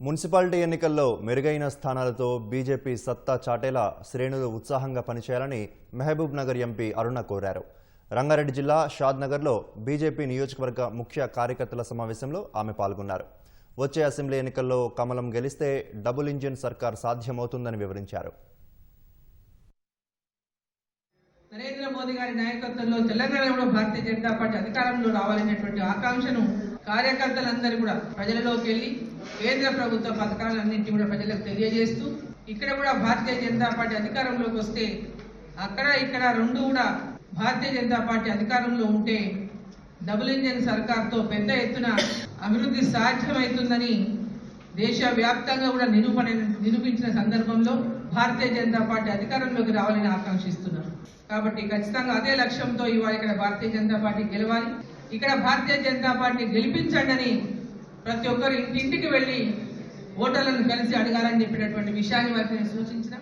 Municipality ఎన్నికల్లో మెరుగైన స్థానాలతో BJP సత్తా చాటేలా శ్రేణులు ఉత్సాహంగా పనిచేయాలని మహబూబ్ నగర్ ఎంపీ అరుణ కోరారు. రంగారెడ్డి జిల్లా షాద్నగర్లో బీజేపీ నియోజకవర్గ ముఖ్య కార్యకర్తల సమావేశంలో ఆమె పాల్గొన్నారు. వచ్చే అసెంబ్లీ ఎన్నికల్లో కమలం గెలిస్తే డబుల్ ఇంజిన్ సర్కార్ సాధ్యమవుతుందని వివరించారు. నరేంద్ర మోదీ గారి నాయకత్వంలో తెలంగాణలో భారతీయ జనతా పార్టీ అధికారంలో రావాలనేటువంటి ఆకాంక్షను కార్యకర్తలందరూ కూడా ప్రజలలోకి వెళ్లి కేంద్ర ప్రభుత్వ పథకాలన్నింటినీ కూడా ప్రజలకు తెలియజేస్తూ ఇక్కడ కూడా భారతీయ జనతా పార్టీ అధికారంలోకి వస్తే అక్కడ ఇక్కడ రెండు కూడా భారతీయ జనతా పార్టీ అధికారంలో ఉంటే డబుల్ ఇంజిన్ సర్కార్తో పెద్ద ఎత్తున అభివృద్ధి సాధ్యమవుతుందని దేశవ్యాప్తంగా కూడా నిరూపించిన సందర్భంలో భారతీయ జనతా పార్టీ అధికారంలోకి రావాలని ఆకాంక్షిస్తున్నారు. కాబట్టి ఖచ్చితంగా అదే లక్ష్యంతో ఇవాళ ఇక్కడ భారతీయ జనతా పార్టీ గెలవాలి, ఇక్కడ భారతీయ జనతా పార్టీ గెలిపించండి అని ప్రతి ఒక్కరు ఇంటింటికి వెళ్లి ఓటర్లను కలిసి అడగాలని చెప్పినటువంటి విషయాన్ని వారికి నేను సూచించిన